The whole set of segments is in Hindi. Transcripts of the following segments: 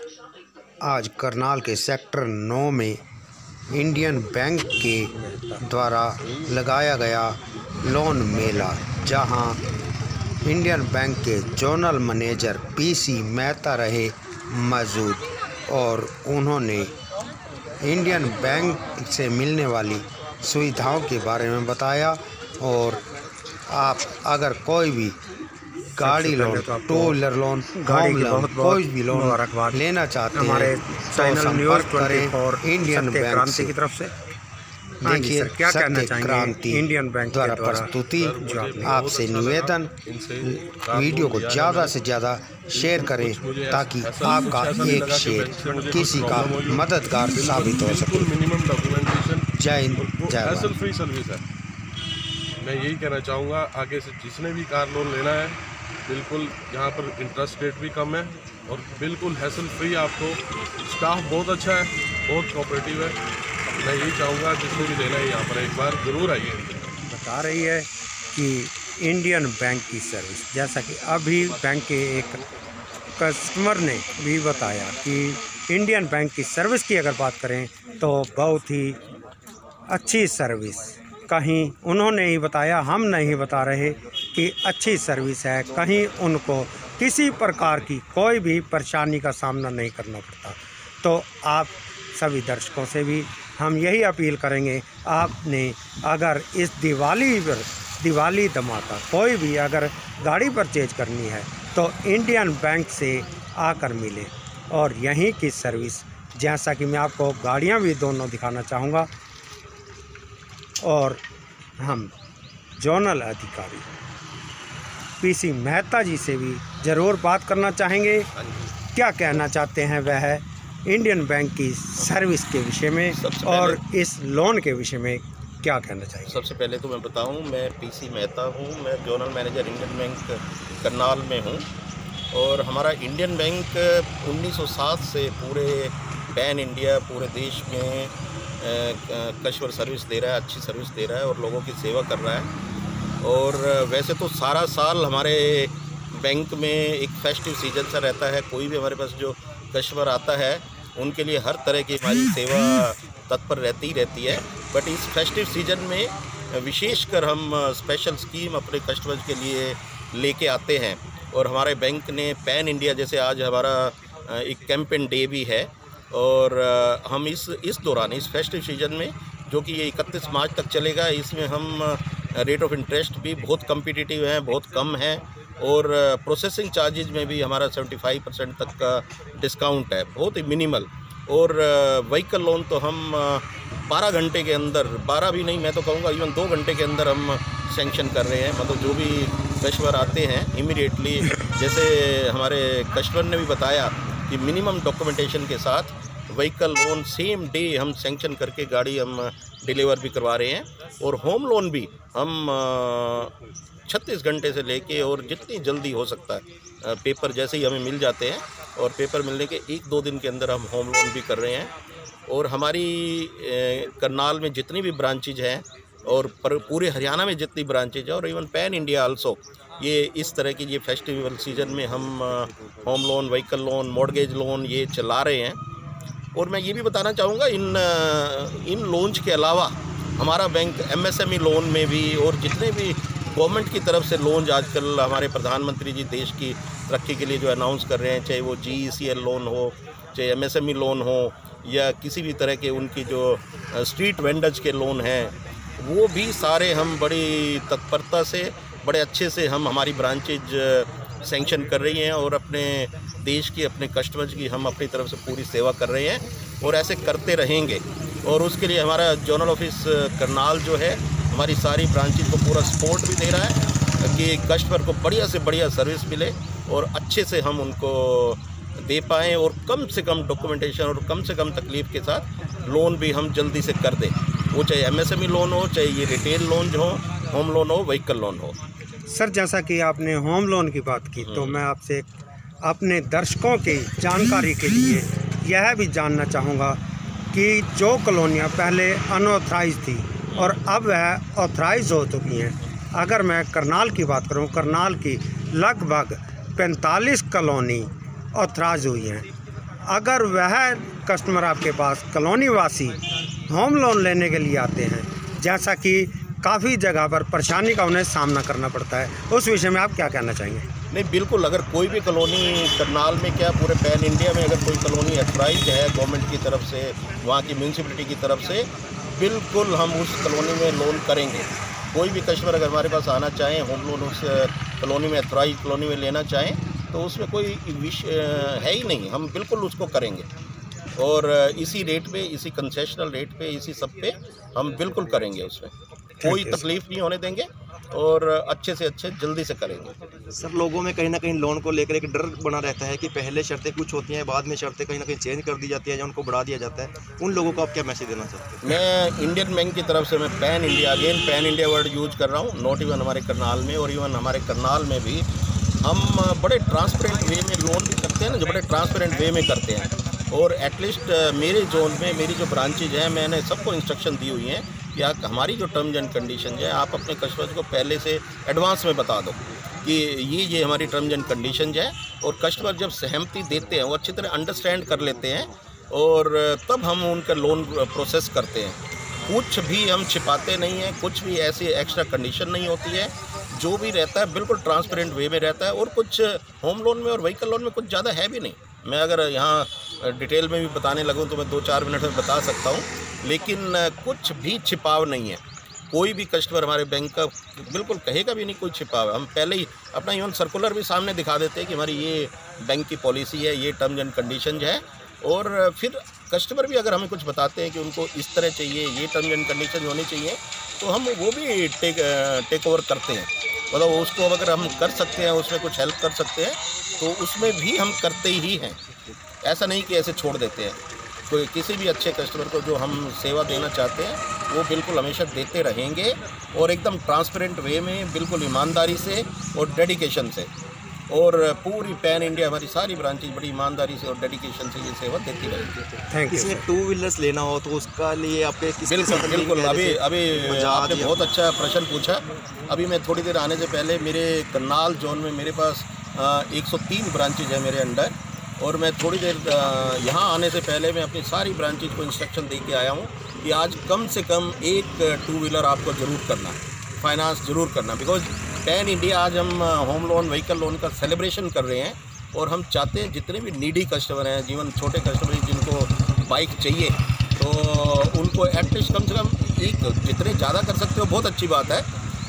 आज करनाल के सेक्टर 9 में इंडियन बैंक के द्वारा लगाया गया लोन मेला, जहां इंडियन बैंक के जोनल मैनेजर पीसी मेहता रहे मौजूद और उन्होंने इंडियन बैंक से मिलने वाली सुविधाओं के बारे में बताया। और आप अगर कोई भी गाड़ी loan, two wheeler loan, home loan, कोई भी लोन लेना चाहते हैं तो संपर्क करें इंडियन बैंक से। की तरफ से देखिए, सत्य क्रांति इंडियन बैंक द्वारा प्रस्तुति। आपसे निवेदन, वीडियो को ज़्यादा से ज़्यादा शेयर करें ताकि आपका एक शेयर किसी का मददगार साबित हो सके। मिनिमम डॉक्यूमेंटेशन, जय हिंद, जय भारत। हैसल फ्री सर्विस है। मैं यही कहना चाहूँगा, आगे से जिसने भी कार लोन लेना है, बिल्कुल यहाँ पर इंटरेस्ट रेट भी कम है और बिल्कुल हैसल फ्री। आपको स्टाफ बहुत अच्छा है, बहुत कोऑपरेटिव है। मैं यही चाहूँगा जिसको भी लेना है यहाँ पर एक बार ज़रूर आइए। बता रही है कि इंडियन बैंक की सर्विस, जैसा कि अभी बैंक के एक कस्टमर ने भी बताया कि इंडियन बैंक की सर्विस की अगर बात करें तो बहुत ही अच्छी सर्विस। कहीं उन्होंने ही बताया, हम नहीं बता रहे कि अच्छी सर्विस है, कहीं उनको किसी प्रकार की कोई भी परेशानी का सामना नहीं करना पड़ता। तो आप सभी दर्शकों से भी हम यही अपील करेंगे, आपने अगर इस दिवाली धमाका कोई भी अगर गाड़ी परचेज करनी है तो इंडियन बैंक से आकर मिले। और यहीं की सर्विस, जैसा कि मैं आपको गाड़ियां भी दोनों दिखाना चाहूँगा, और हम जोनल अधिकारी पीसी मेहता जी से भी ज़रूर बात करना चाहेंगे। क्या कहना चाहते हैं वह इंडियन बैंक की सर्विस के विषय में और इस लोन के विषय में क्या कहना चाहिए? सबसे पहले तो मैं बताऊं, मैं पीसी मेहता हूं, मैं zonal manager Indian bank Karnal में हूं। और हमारा इंडियन बैंक 1907 से पूरे पैन इंडिया, पूरे देश में कस्टमर सर्विस दे रहा है, अच्छी सर्विस दे रहा है और लोगों की सेवा कर रहा है। और वैसे तो सारा साल हमारे बैंक में एक फेस्टिव सीजन सा रहता है। कोई भी हमारे पास जो कस्टमर आता है उनके लिए हर तरह की हमारी सेवा तत्पर रहती है। बट इस फेस्टिव सीजन में विशेषकर हम स्पेशल स्कीम अपने कस्टमर्स के लिए लेके आते हैं। और हमारे बैंक ने पैन इंडिया, जैसे आज हमारा एक कैंपेन डे भी है, और हम इस दौरान, इस फेस्टिव सीजन में, जो कि ये 31 मार्च तक चलेगा, इसमें हम रेट ऑफ इंटरेस्ट भी बहुत कम्पिटिटिव हैं, बहुत कम है। और प्रोसेसिंग चार्जेज में भी हमारा 75% तक का डिस्काउंट है, बहुत ही मिनिमल। और व्हीकल लोन तो हम 12 घंटे के अंदर, 12 भी नहीं, मैं तो कहूँगा इवन 2 घंटे के अंदर हम सैंक्शन कर रहे हैं। मतलब जो भी कस्टमर आते हैं इमीडिएटली, जैसे हमारे कस्टमर ने भी बताया कि मिनिमम डॉक्यूमेंटेशन के साथ व्हीकल लोन सेम डे हम सैंक्शन करके गाड़ी हम डिलीवर भी करवा रहे हैं। और होम लोन भी हम 36 घंटे से लेके और जितनी जल्दी हो सकता है, पेपर जैसे ही हमें मिल जाते हैं, और पेपर मिलने के 1-2 दिन के अंदर हम होम लोन भी कर रहे हैं। और हमारी करनाल में जितनी भी ब्रांचेज हैं और पूरे हरियाणा में जितनी ब्रांचेज हैं और इवन पैन इंडिया आल्सो, ये इस तरह की ये फेस्टिवल सीजन में हम home loan, vehicle loan, mortgage loan ये चला रहे हैं। और मैं ये भी बताना चाहूँगा, इन लोन्स के अलावा हमारा बैंक MSME लोन में भी, और जितने भी गवर्नमेंट की तरफ से लोन आजकल हमारे प्रधानमंत्री जी देश की तरक्की के लिए जो अनाउंस कर रहे हैं, चाहे वो GECL लोन हो, चाहे MSME लोन हो, या किसी भी तरह के उनकी जो स्ट्रीट वेंडर्स के लोन हैं, वो भी सारे हम बड़ी तत्परता से, बड़े अच्छे से हम हमारी ब्रांचेज सैंक्शन कर रही हैं। और अपने देश की, अपने कस्टमर्स की हम अपनी तरफ से पूरी सेवा कर रहे हैं और ऐसे करते रहेंगे। और उसके लिए हमारा जोनल ऑफिस करनाल जो है, हमारी सारी ब्रांचेज को पूरा सपोर्ट भी दे रहा है कि कस्टमर को बढ़िया से बढ़िया सर्विस मिले और अच्छे से हम उनको दे पाएँ, और कम से कम डॉक्यूमेंटेशन और कम से कम तकलीफ़ के साथ लोन भी हम जल्दी से कर दें। वो चाहे MSME लोन हो, चाहे ये रिटेल लोन जो हो, होम लोन हो, व्हीकल लोन हो। सर, जैसा कि आपने होम लोन की बात की, तो मैं आपसे अपने दर्शकों की जानकारी के लिए यह भी जानना चाहूँगा कि जो कॉलोनियाँ पहले अनऑथराइज थी और अब वह ऑथराइज हो चुकी हैं, अगर मैं करनाल की बात करूँ, करनाल की लगभग 45 कॉलोनी ऑथराइज हुई हैं अगर वह कस्टमर आपके पास कॉलोनी वासी होम लोन लेने के लिए आते हैं, जैसा कि काफ़ी जगह पर परेशानी का उन्हें सामना करना पड़ता है, उस विषय में आप क्या कहना चाहेंगे? नहीं, बिल्कुल, अगर कोई भी कॉलोनी करनाल में क्या पूरे पैन इंडिया में अगर कोई कॉलोनी अथराइज है गवर्नमेंट की तरफ से, वहाँ की म्यूनसिपलिटी की तरफ से, बिल्कुल हम उस कॉलोनी में लोन करेंगे। कोई भी कस्टमर अगर हमारे पास आना चाहें, होम लोन उस कॉलोनी में अथराइज कॉलोनी में लेना चाहें, तो उसमें कोई विषय है ही नहीं, हम बिल्कुल उसको करेंगे। और इसी रेट पे, इसी कंसेशनल रेट पे, इसी सब पे हम बिल्कुल करेंगे, उसमें कोई तकलीफ नहीं होने देंगे और अच्छे से अच्छे जल्दी से करेंगे। सर, लोगों में कहीं ना कहीं लोन को लेकर एक डर बना रहता है कि पहले शर्तें कुछ होती हैं, बाद में शर्तें कहीं ना कहीं चेंज कर दी जाती है या उनको बढ़ा दिया जाता है। उन लोगों को आप क्या मैसेज देना चाहते हैं? मैं इंडियन बैंक की तरफ से मैं पैन इंडिया वर्ड यूज कर रहा हूँ, नॉट इवन हमारे करनाल में, और इवन हमारे करनाल में भी हम बड़े ट्रांसपेरेंट वे में लोन भी करते हैं ना, जो बड़े ट्रांसपेरेंट वे में करते हैं। और एटलीस्ट मेरे जोन में मेरी जो ब्रांचेज हैं, मैंने सबको इंस्ट्रक्शन दी हुई हैं कि हमारी जो टर्म्स एंड कंडीशन है, आप अपने कस्टमर्स को पहले से एडवांस में बता दो कि ये हमारी टर्म्स एंड कंडीशन है। और कस्टमर जब सहमति देते हैं, वो अच्छी तरह अंडरस्टैंड कर लेते हैं और तब हम उनका लोन प्रोसेस करते हैं। कुछ भी हम छिपाते नहीं हैं, कुछ भी ऐसी एक्स्ट्रा कंडीशन नहीं होती है, जो भी रहता है बिल्कुल ट्रांसपेरेंट वे में रहता है। और कुछ होम लोन में और व्हीकल लोन में कुछ ज़्यादा है भी नहीं। मैं अगर यहाँ डिटेल में भी बताने लगूँ तो मैं 2-4 मिनट में बता सकता हूँ, लेकिन कुछ भी छिपाव नहीं है। कोई भी कस्टमर हमारे बैंक का बिल्कुल कहेगा भी नहीं कोई छिपाव है। हम पहले ही अपना इवन सर्कुलर भी सामने दिखा देते हैं कि हमारी ये बैंक की पॉलिसी है, ये टर्म्स एंड कंडीशन है। और फिर कस्टमर भी अगर हमें कुछ बताते हैं कि उनको इस तरह चाहिए, ये टर्म्स एंड कंडीशन होनी चाहिए, तो हम वो भी टेक ओवर करते हैं। मतलब उसको अगर हम कर सकते हैं, उसमें कुछ हेल्प कर सकते हैं, तो उसमें भी हम करते ही हैं। ऐसा नहीं कि ऐसे छोड़ देते हैं। कोई किसी भी अच्छे कस्टमर को जो हम सेवा देना चाहते हैं, वो बिल्कुल हमेशा देते रहेंगे, और एकदम ट्रांसपेरेंट वे में, बिल्कुल ईमानदारी से और डेडिकेशन से। और पूरी पैन इंडिया हमारी सारी ब्रांचेज बड़ी ईमानदारी से और डेडिकेशन से ये सेवा देती रहेगी। किसी ने 2 व्हीलर्स लेना हो तो उसका लिए आपके बिल्कुल अभी आपने बहुत अच्छा प्रश्न पूछा। अभी मैं थोड़ी देर आने से पहले मेरे करनाल जोन में मेरे पास 103 ब्रांचेज है मेरे अंडर, और मैं थोड़ी देर यहाँ आने से पहले मैं अपनी सारी ब्रांचेज को इंस्ट्रक्शन दे के आया हूँ कि आज कम से कम एक 2 व्हीलर आपको ज़रूर करना है, फाइनेंस ज़रूर करना। बिकॉज पैन इंडिया आज हम होम लोन, व्हीकल लोन का सेलिब्रेशन कर रहे हैं, और हम चाहते हैं जितने भी नीडी कस्टमर हैं, जीवन छोटे कस्टमर जिनको बाइक चाहिए, तो उनको एटलीस्ट कम से कम एक, जितने ज़्यादा कर सकते हो बहुत अच्छी बात है,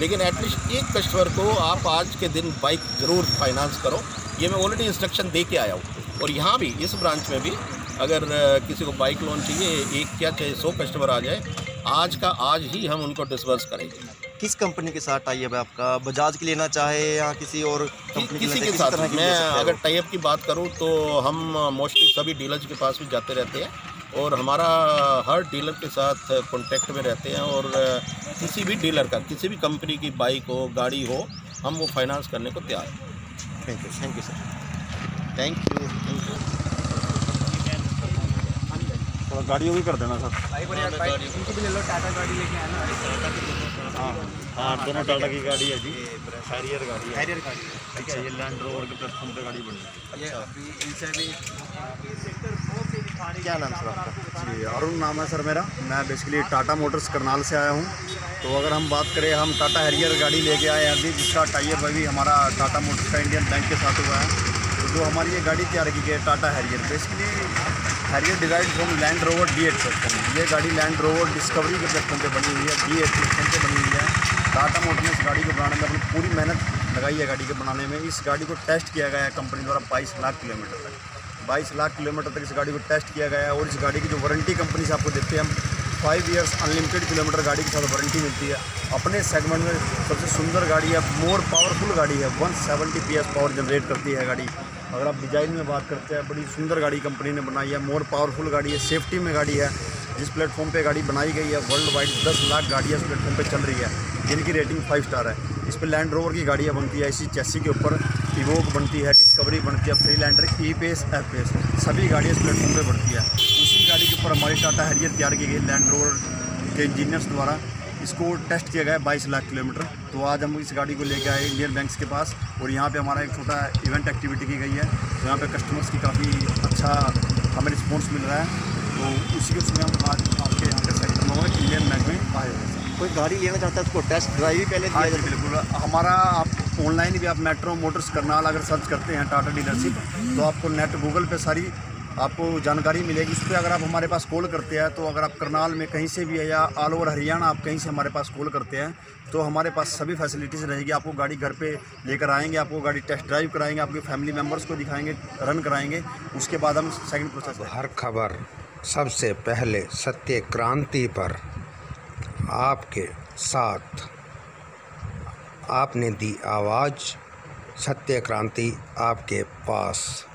लेकिन एटलीस्ट एक कस्टमर को आप आज के दिन बाइक ज़रूर फाइनेंस करो। ये मैं ऑलरेडी इंस्ट्रक्शन दे के आया हूँ। और यहाँ भी इस ब्रांच में भी अगर किसी को बाइक लोन चाहिए, एक क्या चाहे 100 कस्टमर आ जाए, आज का आज ही हम उनको डिस्बर्स करेंगे। किस कंपनी के साथ टाई अप है आपका? बजाज की लेना चाहे या किसी और कंपनी किसी के साथ? मैं अगर टाई अप की बात करूं तो हम मोस्टली सभी डीलर्स के पास भी जाते रहते हैं, और हमारा हर डीलर के साथ कांटेक्ट में रहते हैं। और किसी भी डीलर का, किसी भी कंपनी की बाइक हो, गाड़ी हो, हम वो फाइनेंस करने को तैयार हैं। Thank you sir. Thank you. थोड़ा गाड़ियों भी कर देना सर। हाँ, दोनों टाटा की गाड़ी है जी, हैरियर गाड़ी है। ठीक है, ये लैंड रोवर के प्लेटफॉर्म पे गाड़ी बनी है। क्या नाम सर आपका? जी, अरुण नाम है सर मेरा। मैं बेसिकली टाटा मोटर्स करनाल से आया हूँ। तो अगर हम बात करें, हम टाटा हैरियर गाड़ी लेके आए हैं अभी, जिसका टाई अप अभी हमारा टाटा मोटर्स का इंडियन बैंक के साथ हुआ है। तो जो हमारी ये गाड़ी तैयार की गई है Tata Harrier, basically Harrier derive from land rover D8 platform. ये गाड़ी लैंड रोवर डिस्कवरी के प्लेटफॉर्म पे बनी हुई है, D8 प्लेटफॉर्म पे बनी हुई है। टाटा मोटर ने इस गाड़ी को बनाने में अपनी पूरी मेहनत लगाई है गाड़ी के बनाने में। इस गाड़ी को टेस्ट किया गया है कंपनी द्वारा 22 लाख किलोमीटर तक। 22 लाख किलोमीटर तक इस गाड़ी को टेस्ट किया गया है। और इस गाड़ी की जो वारंटी कंपनी से आपको देते हैं हम, 5 ईयर्स अनलिमिटेड किलोमीटर गाड़ी के साथ वारंटी मिलती है। अपने सेगमेंट में सबसे सुंदर गाड़ी है, मोर पावरफुल गाड़ी है, 170 PS पावर जनरेट करती है गाड़ी। अगर आप डिज़ाइन में बात करते हैं, बड़ी सुंदर गाड़ी कंपनी ने बनाई है, मोर पावरफुल गाड़ी है, सेफ्टी में गाड़ी है। जिस प्लेटफॉर्म पे गाड़ी बनाई गई है, वर्ल्ड वाइड 10 लाख गाड़ियाँ इस प्लेटफॉर्म पे चल रही है, जिनकी रेटिंग 5 स्टार है। इस पर लैंड रोवर की गाड़ियाँ बनती है, इसी चैसी के ऊपर इवोक बनती है, डिस्कवरी बनती है, फ्रीलैंडर, E-Pace, F-Pace, सभी गाड़ियाँ इस प्लेटफॉर्म पर बनती है। उसी गाड़ी के ऊपर हमारी टाटा हैरियर तैयार की गई लैंड रोवर के इंजीनियर्स द्वारा। इसको टेस्ट किया गया है 22 लाख किलोमीटर। तो आज हम इस गाड़ी को लेकर आए इंडियन बैंक्स के पास, और यहाँ पे हमारा एक छोटा इवेंट एक्टिविटी की गई है। तो यहाँ पे कस्टमर्स की काफ़ी अच्छा रिस्पॉन्स मिल रहा है। तो उसी के उसमें हम आज आपके यहाँ पे सेक्टर 9 इंडियन बैंक में आए हुए हैं। कोई गाड़ी लेना चाहता है उसको टेस्ट ड्राइव भी पहले हाँ दिया जी जाता है? बिल्कुल। हमारा आप ऑनलाइन भी आप मेट्रो मोटर्स करनाल अगर सर्च करते हैं टाटा डीलरशिप, तो आपको नेट गूगल पे सारी आपको जानकारी मिलेगी। उस पर अगर आप हमारे पास कॉल करते हैं, तो अगर आप करनाल में कहीं से भी है या ऑल ओवर हरियाणा आप कहीं से हमारे पास कॉल करते हैं, तो हमारे पास सभी फैसिलिटीज़ रहेगी। आपको गाड़ी घर पे लेकर आएंगे, आपको गाड़ी टेस्ट ड्राइव कराएंगे, आपके फैमिली मेम्बर्स को दिखाएंगे, रन कराएंगे। उसके बाद हम सेकंड प्रोसेस हर खबर सबसे पहले सत्य क्रांति पर आपके साथ आपने दी आवाज़, सत्य क्रांति आपके पास।